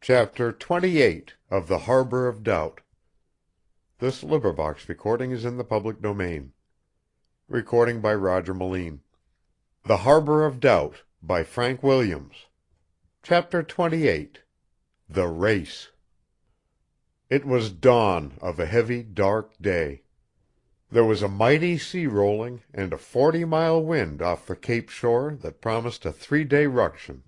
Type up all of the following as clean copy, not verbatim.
Chapter 28 of The Harbor of Doubt. This recording is in the public domain. Recording by Roger Moline. The Harbor of Doubt by Frank Williams. Chapter 28. The Race. It was dawn of a heavy, dark day. There was a mighty sea rolling and a 40-mile wind off the Cape shore that promised a 3-day ruction.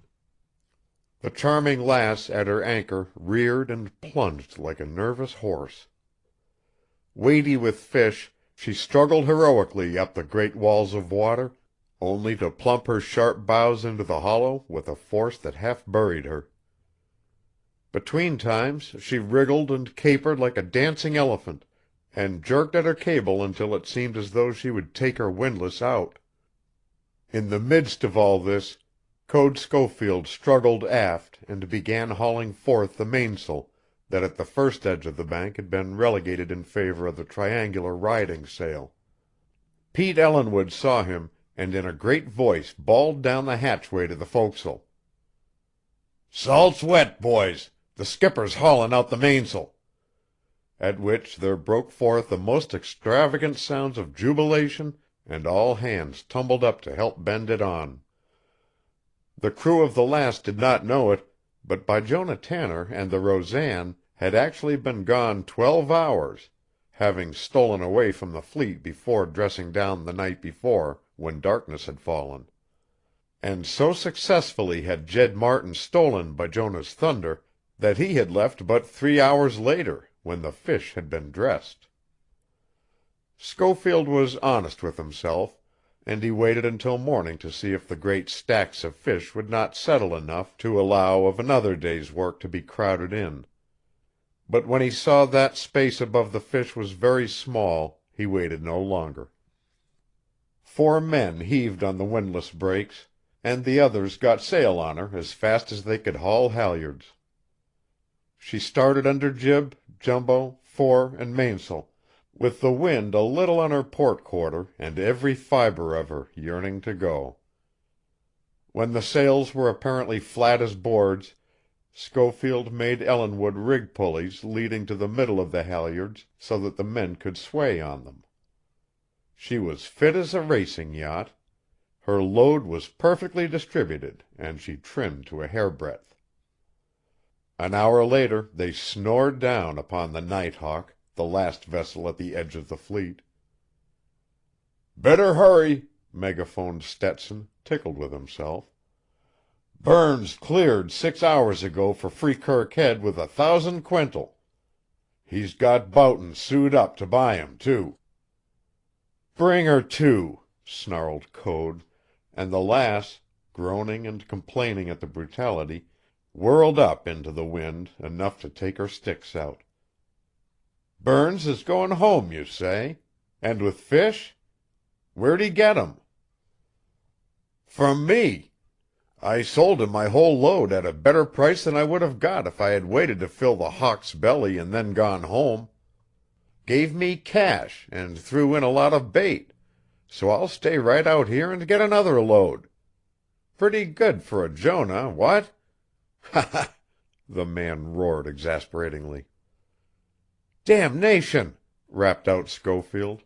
The Charming Lass at her anchor reared and plunged like a nervous horse. Weighty with fish, she struggled heroically up the great walls of water, only to plump her sharp bows into the hollow with a force that half buried her. Between times she wriggled and capered like a dancing elephant, and jerked at her cable until it seemed as though she would take her windlass out. In the midst of all this, Code Schofield struggled aft and began hauling forth the mainsail that at the first edge of the bank had been relegated in favor of the triangular riding sail. Pete Ellinwood saw him, and in a great voice bawled down the hatchway to the forecastle. "Salt's wet, boys. The skipper's hauling out the mainsail." At which there broke forth the most extravagant sounds of jubilation, and all hands tumbled up to help bend it on. The crew of the Lass did not know it, but Bijonah Tanner and the Rosan had actually been gone 12 hours, having stolen away from the fleet before dressing down the night before, when darkness had fallen. And so successfully had Jed Martin stolen Bijonah's thunder that he had left but 3 hours later, when the fish had been dressed. Schofield was honest with himself, and he waited until morning to see if the great stacks of fish would not settle enough to allow of another day's work to be crowded in. But when he saw that space above the fish was very small, he waited no longer. 4 men heaved on the windlass brakes, and the others got sail on her as fast as they could haul halyards. She started under jib, jumbo, fore, and mainsail, with the wind a little on her port quarter and every fiber of her yearning to go. When the sails were apparently flat as boards, Schofield made Ellinwood rig pulleys leading to the middle of the halyards so that the men could sway on them. She was fit as a racing yacht. Her load was perfectly distributed, and she trimmed to a hairbreadth. An hour later they snored down upon the Night Hawk, the last vessel at the edge of the fleet. "Better hurry," megaphoned Stetson, tickled with himself. "Burns cleared 6 hours ago for Freekirk Head with 1,000 quintal. He's got Boughton sewed up to buy 'em, too." "Bring her to," snarled Code, and the Lass, groaning and complaining at the brutality, whirled up into the wind enough to take her sticks out. "Burns is going home, you say? And with fish? Where'd he get 'em?" "From me. I sold him my whole load at a better price than I would have got if I had waited to fill the Hawk's belly and then gone home. Gave me cash and threw in a lot of bait, so I'll stay right out here and get another load. Pretty good for a Jonah, what? Ha ha!" the man roared exasperatingly. "Damnation!" rapped out Schofield.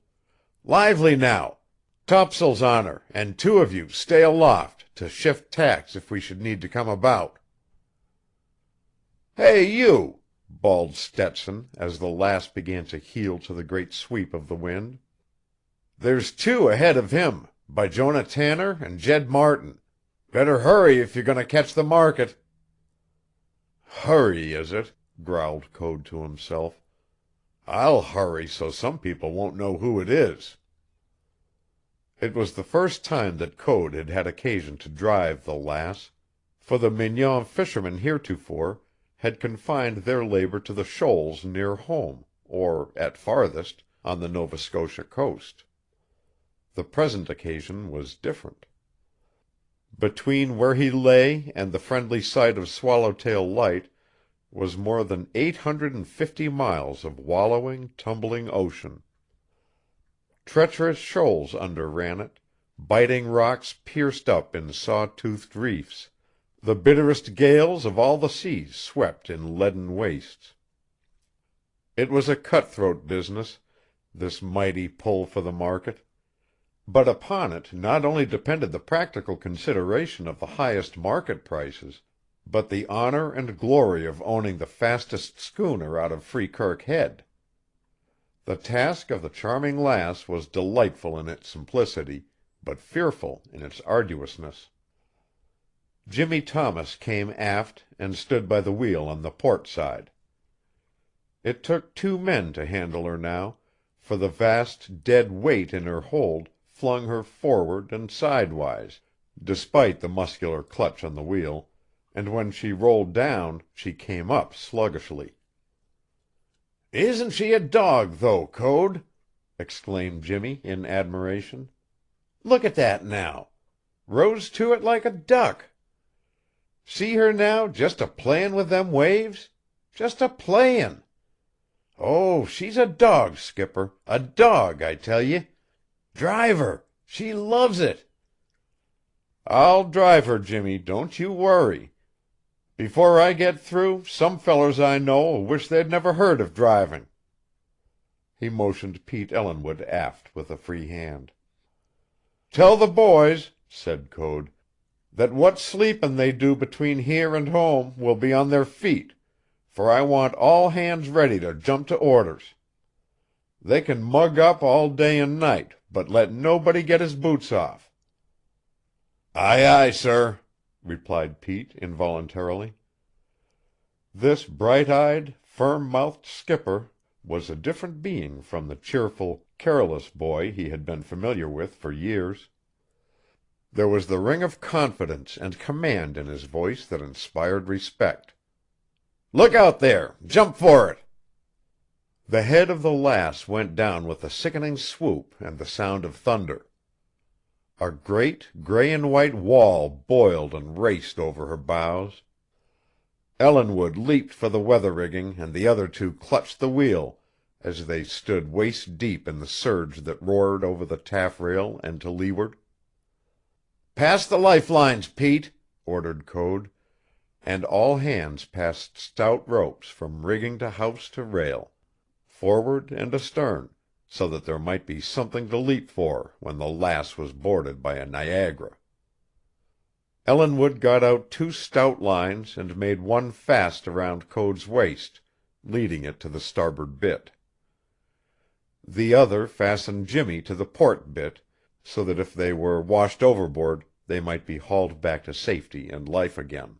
"Lively now! Topsails on her, and 2 of you stay aloft, to shift tacks if we should need to come about." "Hey, you!" bawled Stetson as the Lass began to heel to the great sweep of the wind. "There's 2 ahead of him, Bijonah Tanner and Jed Martin. Better hurry if you're going to catch the market." "Hurry, is it?" growled Code to himself. "I'll hurry so some people won't know who it is." It was the first time that Code had had occasion to drive the Lass, for the Mignon fishermen heretofore had confined their labor to the shoals near home, or, at farthest, on the Nova Scotia coast. The present occasion was different. Between where he lay and the friendly sight of Swallowtail Light was more than 850 miles of wallowing, tumbling ocean. Treacherous shoals underran it, biting rocks pierced up in saw-toothed reefs, The bitterest gales of all the seas swept in leaden wastes. It was a cutthroat business, this mighty pull for the market, but upon it not only depended the practical consideration of the highest market prices, but the honor and glory of owning the fastest schooner out of Freekirk Head. The task of the Charming Lass was delightful in its simplicity, but fearful in its arduousness. Jimmy Thomas came aft and stood by the wheel on the port side. It took 2 men to handle her now, for the vast, dead weight in her hold flung her forward and sidewise, despite the muscular clutch on the wheel, and when she rolled down she came up sluggishly. "Isn't she a dog, though, Code?" exclaimed Jimmy in admiration. "Look at that now. Rose to it like a duck. See her now just a-playin' with them waves? Just a-playin'. Oh, she's a dog, skipper, a dog, I tell ye. Drive her. She loves it." "I'll drive her, Jimmy, don't you worry. Before I get through, some fellers I know'll wish they'd never heard of driving." He motioned Pete Ellinwood aft with a free hand. "Tell the boys," said Code, "that what sleepin' they do between here and home will be on their feet, for I want all hands ready to jump to orders. They can mug up all day and night, but let nobody get his boots off." "Aye, aye, sir," replied Pete involuntarily. This bright-eyed, firm-mouthed skipper was a different being from the cheerful, careless boy he had been familiar with for years. There was the ring of confidence and command in his voice that inspired respect. "Look out there! Jump for it!" The head of the Lass went down with a sickening swoop and the sound of thunder. A great gray and white wall boiled and raced over her bows. Ellinwood leaped for the weather rigging and the other 2 clutched the wheel as they stood waist deep in the surge that roared over the taffrail and to leeward. "Pass the lifelines, Pete," ordered Code, and all hands passed stout ropes from rigging to house to rail, forward and astern, so that there might be something to leap for when the Lass was boarded by a Niagara. Ellinwood got out 2 stout lines and made one fast around Code's waist, leading it to the starboard bitt. The other fastened Jimmy to the port bitt, so that if they were washed overboard they might be hauled back to safety and life again.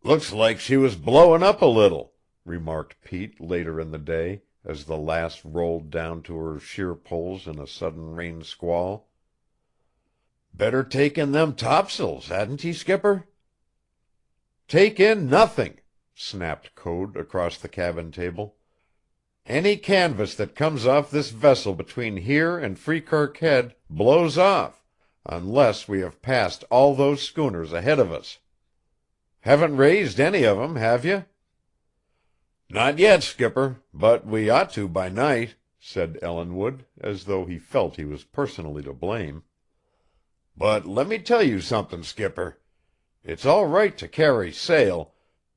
"Looks like she was blowin' up a little," remarked Pete later in the day, as the Lass rolled down to her sheer poles in a sudden rain squall. "Better take in them topsails, hadn't ye, skipper?" "Take in nothing!" snapped Code across the cabin table. "Any canvas that comes off this vessel between here and Freekirk Head blows off, unless we have passed all those schooners ahead of us. Haven't raised any of 'em, have you?" "Not yet, skipper, but we ought to by night," said Ellinwood, as though he felt he was personally to blame. "But let me tell you something, skipper. It's all right to carry sail,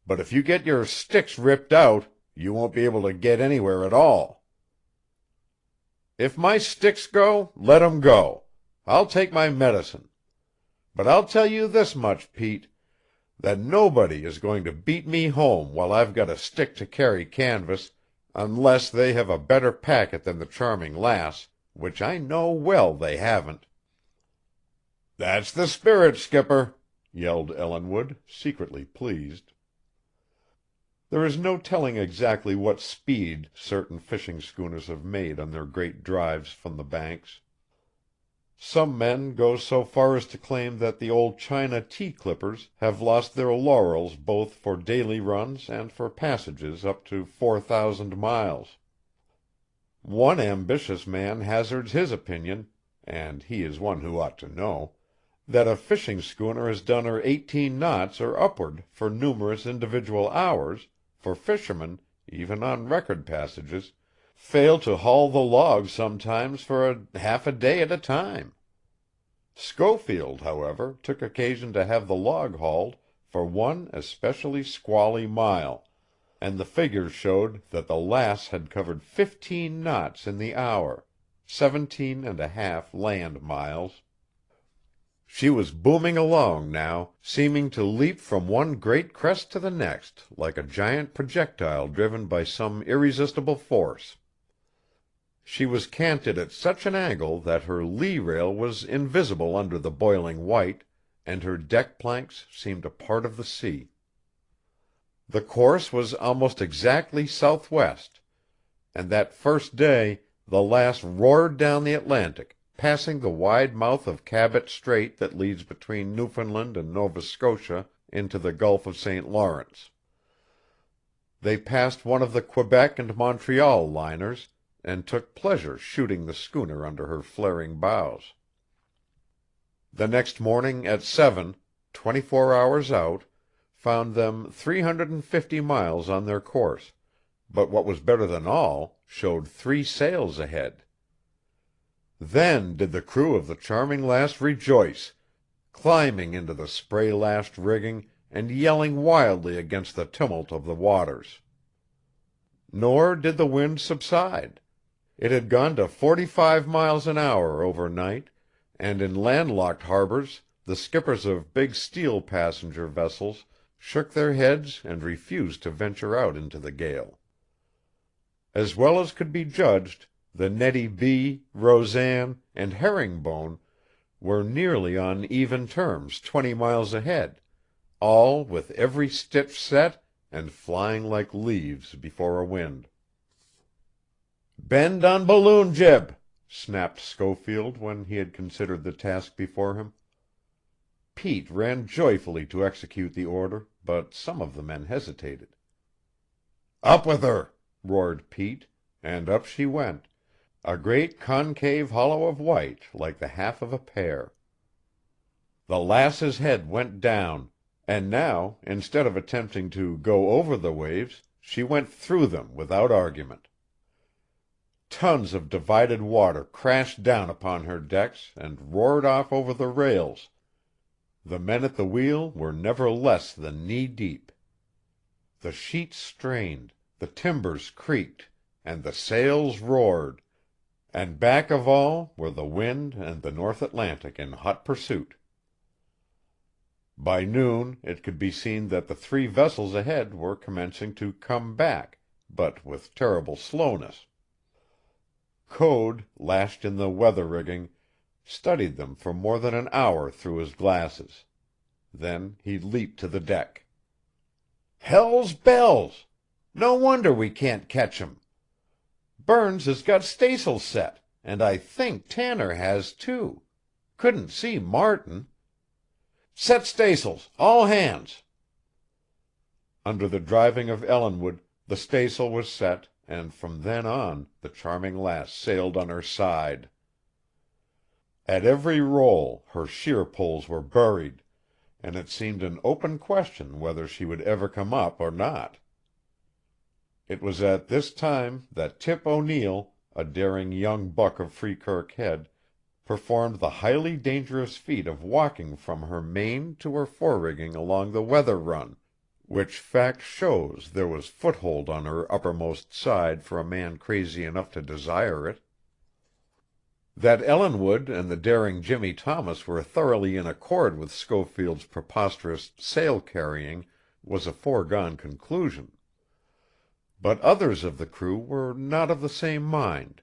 but if you get your sticks ripped out, you won't be able to get anywhere at all." "If my sticks go, let 'em go. I'll take my medicine. But I'll tell you this much, Pete, that nobody is going to beat me home while I've got a stick to carry canvas, unless they have a better packet than the Charming Lass, which I know well they haven't." "That's the spirit, skipper," yelled Ellinwood, secretly pleased. There is no telling exactly what speed certain fishing schooners have made on their great drives from the Banks. Some men go so far as to claim that the old China tea clippers have lost their laurels both for daily runs and for passages up to 4,000 miles. One ambitious man hazards his opinion, and he is one who ought to know, that a fishing schooner has done her 18 knots or upward for numerous individual hours, for fishermen, even on record passages, fail to haul the logs sometimes for half a day at a time. Schofield, however, took occasion to have the log hauled for one especially squally mile, and the figures showed that the Lass had covered 15 knots in the hour, 17½ land miles. She was booming along now, seeming to leap from one great crest to the next, like a giant projectile driven by some irresistible force. She was canted at such an angle that her lee rail was invisible under the boiling white, and her deck planks seemed a part of the sea. The course was almost exactly southwest, and that first day the Lass roared down the Atlantic, passing the wide mouth of Cabot Strait that leads between Newfoundland and Nova Scotia into the Gulf of St. Lawrence. They passed one of the Quebec and Montreal liners, and took pleasure shooting the schooner under her flaring bows. The next morning at 7, 24 hours out, found them 350 miles on their course, but what was better than all, showed 3 sails ahead. Then did the crew of the Charming Lass rejoice, climbing into the spray-lashed rigging and yelling wildly against the tumult of the waters. Nor did the wind subside. It had gone to 45 miles an hour overnight, and in landlocked harbors the skippers of big steel passenger vessels shook their heads and refused to venture out into the gale. As well as could be judged, the Nettie B., Roseanne, and Herringbone were nearly on even terms 20 miles ahead, all with every stitch set and flying like leaves before a wind. "Bend on balloon jib!" snapped Schofield when he had considered the task before him. Pete ran joyfully to execute the order, but some of the men hesitated. "Up with her!" roared Pete, and up she went, a great concave hollow of white like the half of a pear. The Lass's head went down, and now, instead of attempting to go over the waves, she went through them without argument. Tons of divided water crashed down upon her decks and roared off over the rails. The men at the wheel were never less than knee-deep. The sheets strained, the timbers creaked, and the sails roared, and back of all were the wind and the North Atlantic in hot pursuit. By noon it could be seen that the 3 vessels ahead were commencing to come back, but with terrible slowness. Code, lashed in the weather rigging, studied them for more than an hour through his glasses. Then he leaped to the deck. "Hell's bells! No wonder we can't catch 'em. Burns has got staysails set, and I think Tanner has, too. Couldn't see Martin. Set staysails, all hands!" Under the driving of Ellinwood the staysail was set, and from then on the Charming Lass sailed on her side. At every roll her sheer poles were buried, and it seemed an open question whether she would ever come up or not. It was at this time that Tip O'Neill, a daring young buck of Freekirk Head, performed the highly dangerous feat of walking from her main to her forerigging along the weather run, which fact shows there was foothold on her uppermost side for a man crazy enough to desire it. That Ellinwood and the daring Jimmy Thomas were thoroughly in accord with Schofield's preposterous sail-carrying was a foregone conclusion. But others of the crew were not of the same mind.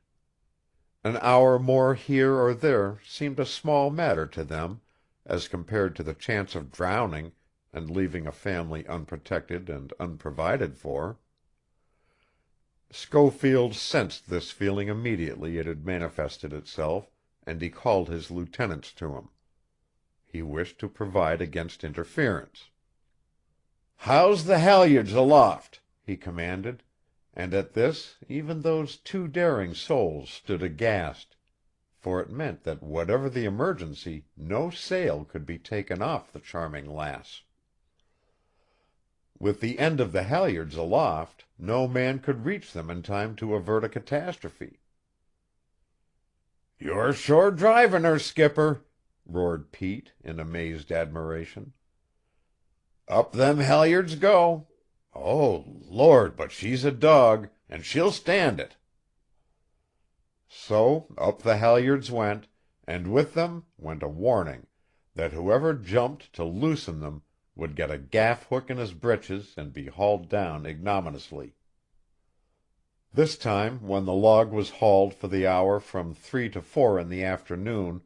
An hour more here or there seemed a small matter to them as compared to the chance of drowning and leaving a family unprotected and unprovided for. Schofield sensed this feeling immediately it had manifested itself, and he called his lieutenants to him. He wished to provide against interference. "How's the halyards aloft?" he commanded, and at this even those 2 daring souls stood aghast, for it meant that whatever the emergency no sail could be taken off the Charming Lass. With the end of the halyards aloft, no man could reach them in time to avert a catastrophe. "You're sure driving her, skipper," roared Pete, in amazed admiration. "Up them halyards go. Oh, Lord, but she's a dog, and she'll stand it." So up the halyards went, and with them went a warning that whoever jumped to loosen them would get a gaff hook in his breeches and be hauled down ignominiously. This time, when the log was hauled for the hour from 3 to 4 in the afternoon,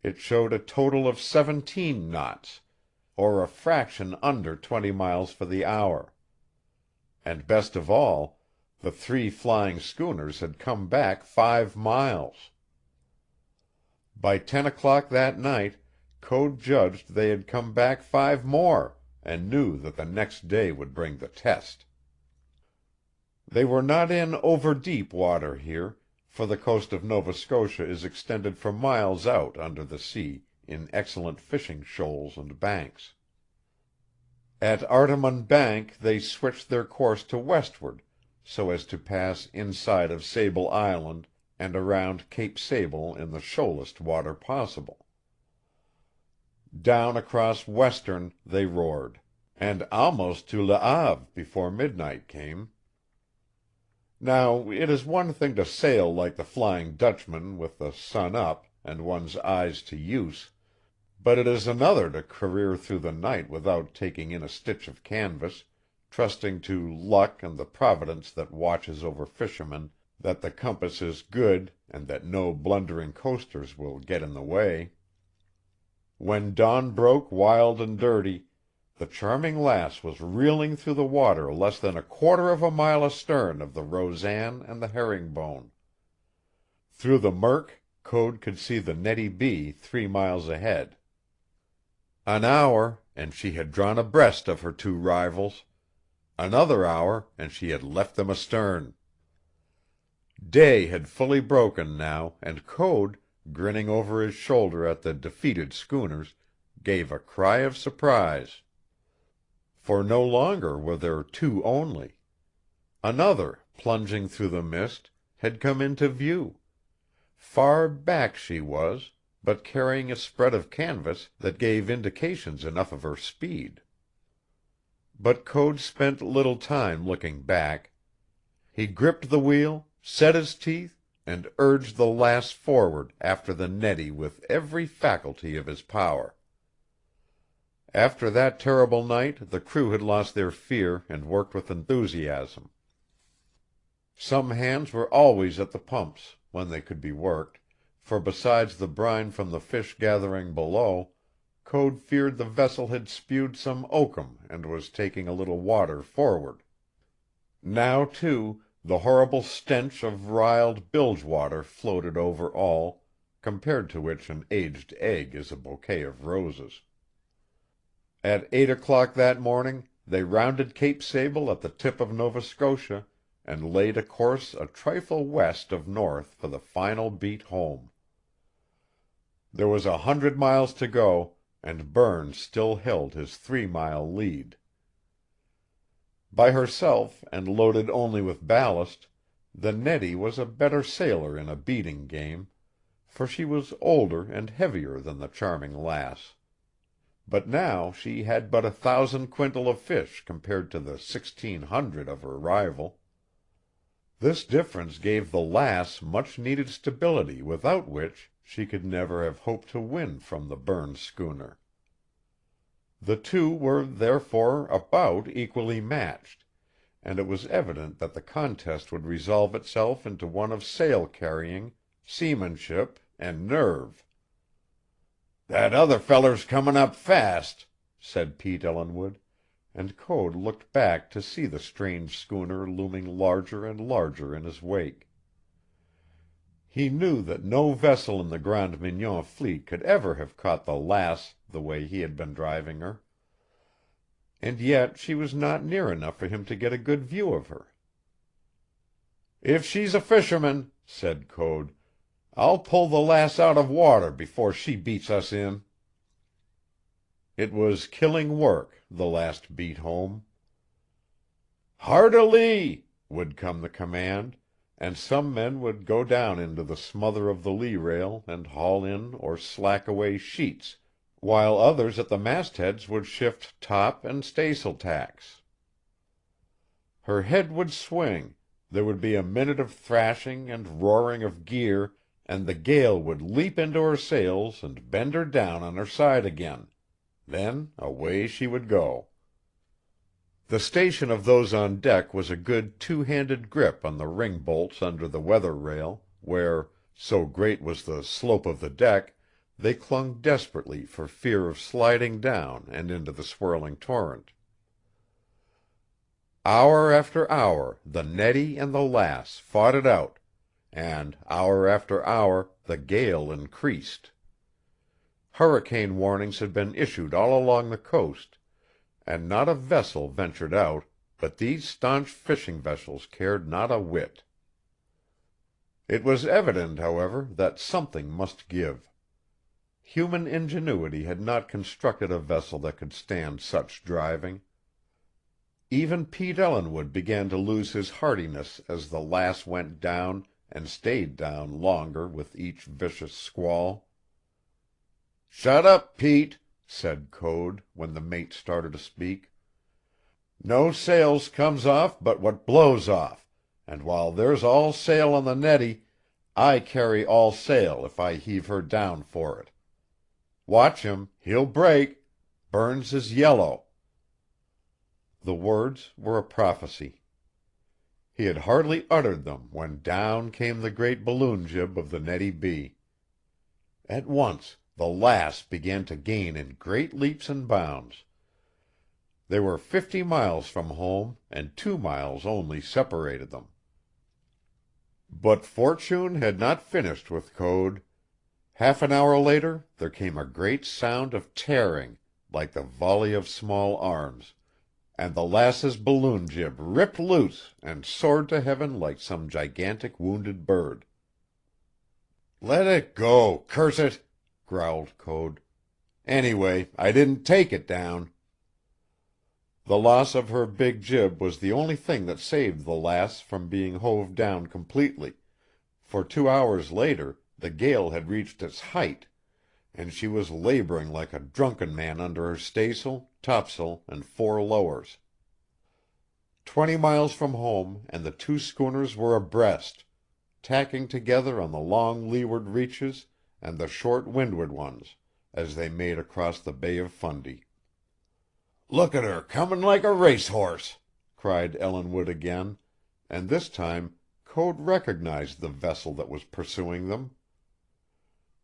it showed a total of 17 knots, or a fraction under 20 miles for the hour. And best of all, the 3 flying schooners had come back 5 miles. By 10 o'clock that night, Code judged they had come back 5 more, and knew that the next day would bring the test. They were not in over deep water here, for the coast of Nova Scotia is extended for miles out under the sea in excellent fishing shoals and banks. At Artimon Bank they switched their course to westward, so as to pass inside of Sable Island and around Cape Sable in the shoalest water possible. Down across Western they roared, and almost to Le Havre before midnight came. Now, it is one thing to sail like the Flying Dutchman with the sun up and one's eyes to use, but it is another to career through the night without taking in a stitch of canvas, trusting to luck and the Providence that watches over fishermen that the compass is good and that no blundering coasters will get in the way. When dawn broke wild and dirty, the Charming Lass was reeling through the water less than a quarter of a mile astern of the Roseanne and the Herringbone. Through the murk, Code could see the Nettie B. 3 miles ahead. An hour, and she had drawn abreast of her 2 rivals. Another hour, and she had left them astern. Day had fully broken now, and Code, grinning over his shoulder at the defeated schooners, gave a cry of surprise. For no longer were there 2 only. Another, plunging through the mist, had come into view. Far back she was, but carrying a spread of canvas that gave indications enough of her speed. But Code spent little time looking back. He gripped the wheel, set his teeth, and urged the Lass forward after the Nettie with every faculty of his power. After that terrible night the crew had lost their fear and worked with enthusiasm. Some hands were always at the pumps, when they could be worked, for besides the brine from the fish gathering below, Code feared the vessel had spewed some oakum and was taking a little water forward. Now, too, the horrible stench of riled bilge water floated over all, compared to which an aged egg is a bouquet of roses. At 8 o'clock that morning they rounded Cape Sable at the tip of Nova Scotia and laid a course a trifle west of north for the final beat home. There was 100 miles to go, and Burns still held his 3-mile lead. By herself, and loaded only with ballast, the Nettie was a better sailor in a beating game, for she was older and heavier than the Charming Lass. But now she had but 1,000 quintal of fish compared to the 1,600 of her rival. This difference gave the Lass much-needed stability without which she could never have hoped to win from the Burns schooner. The 2 were therefore about equally matched, and it was evident that the contest would resolve itself into one of sail-carrying, seamanship, and nerve. "That other feller's comin' up fast," said Pete Ellinwood, and Code looked back to see the strange schooner looming larger and larger in his wake. He knew that no vessel in the Grande Mignon fleet could ever have caught the Lass the way he had been driving her. And yet she was not near enough for him to get a good view of her. "If she's a fisherman," said Code, "I'll pull the Lass out of water before she beats us in." It was killing work, the last beat home. "Hard a lee!" would come the command, and some men would go down into the smother of the lee rail and haul in or slack away sheets, while others at the mastheads would shift top and staysail tacks. Her head would swing, there would be a minute of thrashing and roaring of gear, and the gale would leap into her sails and bend her down on her side again. Then away she would go. The station of those on deck was a good two-handed grip on the ring bolts under the weather rail, where, so great was the slope of the deck, they clung desperately for fear of sliding down and into the swirling torrent. Hour after hour the Nettie and the Lass fought it out, and hour after hour the gale increased. Hurricane warnings had been issued all along the coast, and not a vessel ventured out, but these staunch fishing vessels cared not a whit. It was evident, however, that something must give. Human ingenuity had not constructed a vessel that could stand such driving. Even Pete Ellinwood began to lose his heartiness as the Lass went down and stayed down longer with each vicious squall. "Shut up, Pete," said Code, when the mate started to speak. "No sails comes off but what blows off, and while there's all sail on the Nettie, I carry all sail if I heave her down for it. Watch him, he'll break. Burns is yellow." The words were a prophecy. He had hardly uttered them when down came the great balloon jib of the Nettie B. At once the Lass began to gain in great leaps and bounds. They were 50 miles from home, and 2 miles only separated them. But fortune had not finished with Code. Half an hour later there came a great sound of tearing, like the volley of small arms, and the Lass's balloon jib ripped loose and soared to heaven like some gigantic wounded bird. "Let it go, curse it!" growled Code. "Anyway, I didn't take it down." The loss of her big jib was the only thing that saved the Lass from being hove down completely, for 2 hours later the gale had reached its height, and she was laboring like a drunken man under her staysail, topsail, and 4 lowers. 20 miles from home and the 2 schooners were abreast, tacking together on the long leeward reaches and the short windward ones, as they made across the Bay of Fundy. "Look at her coming like a racehorse!" cried Ellinwood again, and this time Code recognized the vessel that was pursuing them.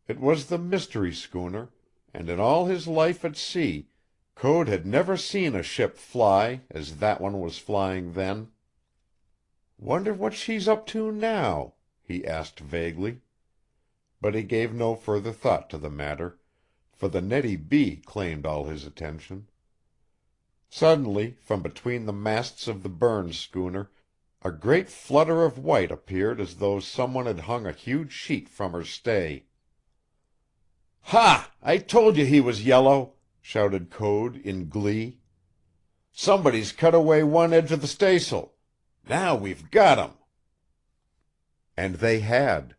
It was the mystery schooner, and in all his life at sea Code had never seen a ship fly as that one was flying then. "Wonder what she's up to now?" he asked vaguely. But he gave no further thought to the matter, for the Nettie B. claimed all his attention. Suddenly, from between the masts of the Burns schooner, a great flutter of white appeared as though some one had hung a huge sheet from her stay. "Ha! I told you he was yellow!" shouted Code in glee. "Somebody's cut away one edge of the staysail. Now we've got him." And they had,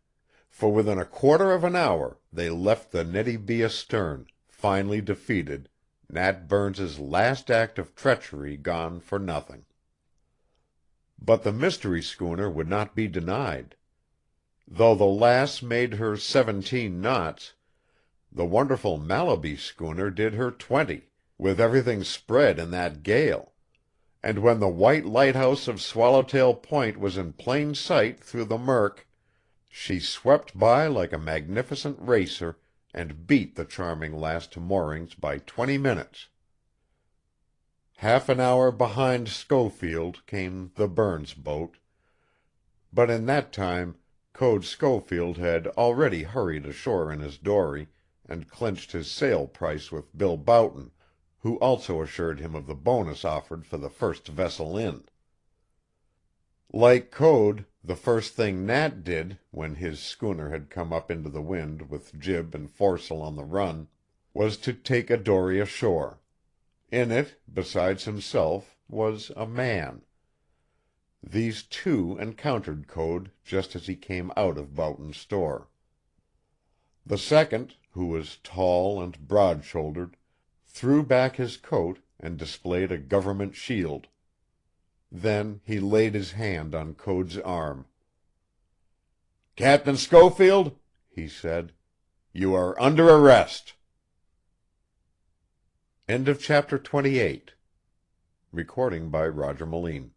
for within a quarter of an hour they left the Nettie B. astern, finally defeated, Nat Burns's last act of treachery gone for nothing. But the mystery schooner would not be denied. Though the Lass made her 17 knots, the wonderful Mallaby schooner did her 20, with everything spread in that gale, and when the white lighthouse of Swallowtail Point was in plain sight through the murk, she swept by like a magnificent racer and beat the Charming Lass to moorings by 20 minutes. Half an hour behind Schofield came the Burns boat, but in that time Code Schofield had already hurried ashore in his dory and clinched his sail price with Bill Boughton, who also assured him of the bonus offered for the first vessel in. Like Code, the first thing Nat did, when his schooner had come up into the wind with jib and foresail on the run, was to take a dory ashore. In it, besides himself, was a man. These two encountered Code just as he came out of Boughton's store. The second, who was tall and broad shouldered, threw back his coat and displayed a government shield. Then he laid his hand on Code's arm. "Captain Schofield," he said, "you are under arrest." Chapter 28. Recording by Roger Moline.